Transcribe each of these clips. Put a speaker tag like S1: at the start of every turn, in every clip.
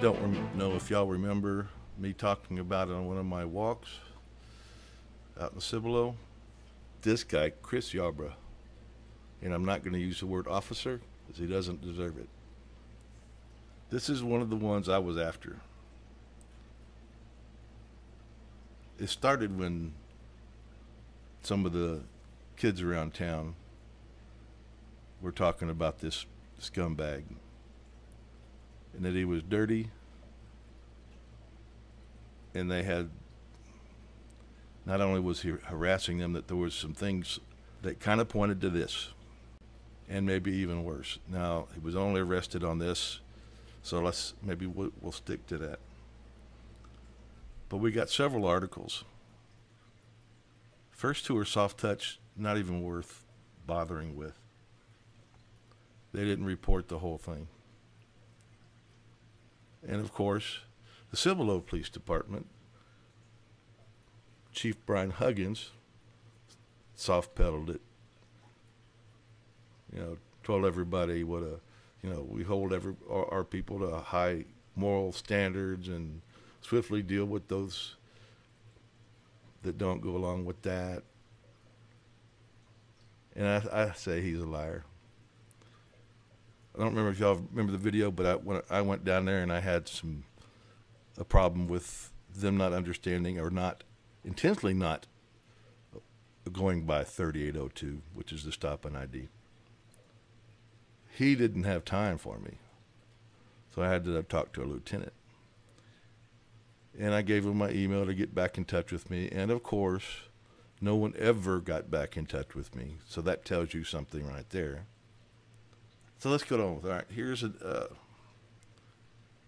S1: don't know if y'all remember me talking about it on one of my walks out in Cibolo. This guy, Chris Ybarra, and I'm not going to use the word officer because he doesn't deserve it. This is one of the ones I was after. It started when some of the kids around town were talking about this scumbag and that he was dirty, and they had, not only was he harassing them, that there was some things that kind of pointed to this, and maybe even worse. Now, he was only arrested on this, so we'll stick to that. But we got several articles. First two are soft touch, not even worth bothering with. They didn't report the whole thing. And of course, the Cibolo Police Department, Chief Brian Huggins, soft-pedaled it. Told everybody what we hold our people to high moral standards and swiftly deal with those that don't go along with that. And I say he's a liar. I don't remember if y'all remember the video, but when I went down there and I had a problem with them not understanding or intentionally not going by 3802, which is the stop and ID. He didn't have time for me, so I had to talk to a lieutenant. And I gave him my email to get back in touch with me, and of course, no one ever got back in touch with me, so that tells you something right there. So let's go on with it. All right, here's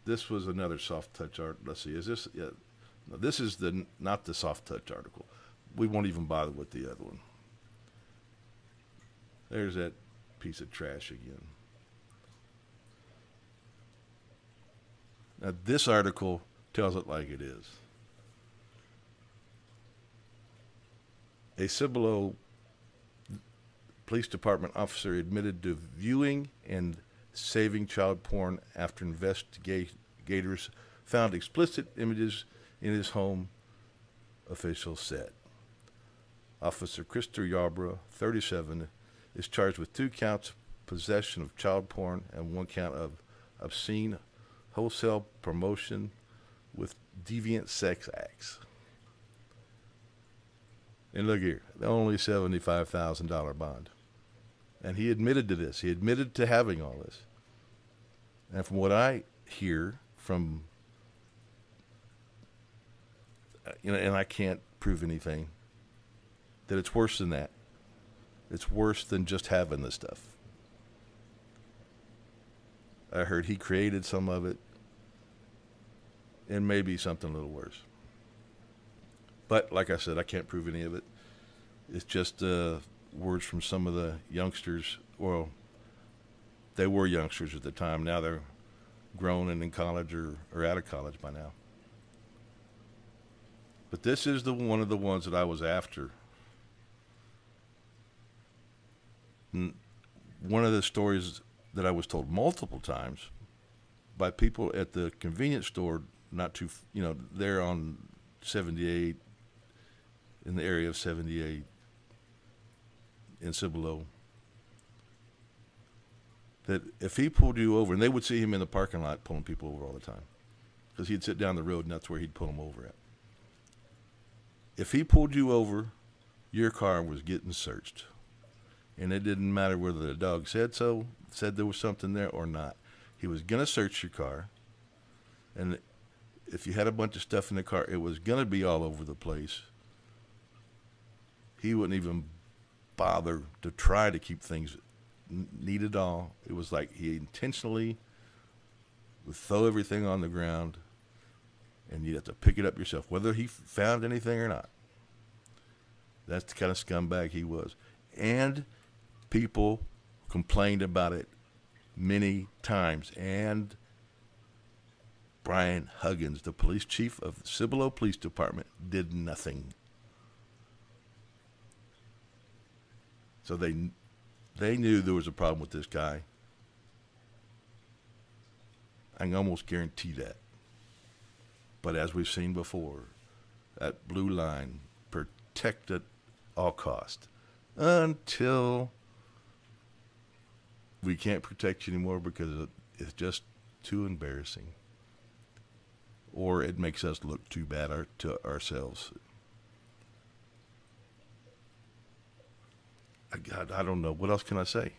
S1: this was another soft touch art. Let's see, is this? Yeah, no, this is not the soft touch article. We won't even bother with the other one. There's that piece of trash again. Now this article tells it like it is. A Cibolo Police Department officer admitted to viewing and saving child porn after investigators found explicit images in his home, officials said. Officer Christopher Ybarra, 37, is charged with 2 counts of possession of child porn and 1 count of obscene wholesale promotion with deviant sex acts. And look here, only $75,000 bond. And he admitted to this. He admitted to having all this. And from what I hear from, and I can't prove anything, that it's worse than that. It's worse than just having this stuff. I heard he created some of it, and maybe something a little worse. But like I said, I can't prove any of it. It's just words from some of the youngsters. Well, they were youngsters at the time. Now they're grown and in college or out of college by now. But this is one of the ones that I was after. One of the stories that I was told multiple times by people at the convenience store, not too, there on 78, in the area of 78 in Cibolo, that if he pulled you over, and they would see him in the parking lot pulling people over all the time, because he'd sit down the road and that's where he'd pull them over at. If he pulled you over, your car was getting searched. And it didn't matter whether the dog said there was something there or not. He was going to search your car. And if you had a bunch of stuff in the car, it was going to be all over the place. He wouldn't even bother to try to keep things neat at all. It was like he intentionally would throw everything on the ground, and you'd have to pick it up yourself, whether he found anything or not. That's the kind of scumbag he was. And people complained about it many times. And Brian Huggins, the police chief of the Cibolo Police Department, did nothing. So they knew there was a problem with this guy. I can almost guarantee that. But as we've seen before, that blue line, protect at all cost until we can't protect you anymore because it's just too embarrassing, or it makes us look too bad to ourselves. I don't know. What else can I say?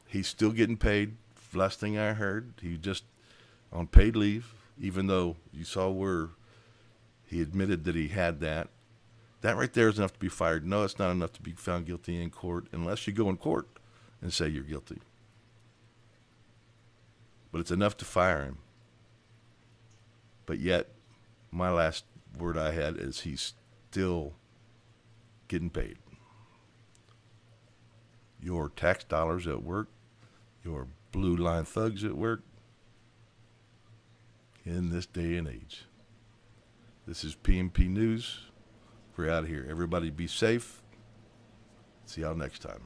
S1: He's still getting paid. Last thing I heard, he just on paid leave, even though you saw where he admitted that he had that. That right there is enough to be fired. No, it's not enough to be found guilty in court unless you go in court and say you're guilty. But it's enough to fire him. But yet, my last word I had is he's still getting paid. Your tax dollars at work, your blue line thugs at work, in this day and age. This is PMP News. We're out of here. Everybody be safe. See y'all next time.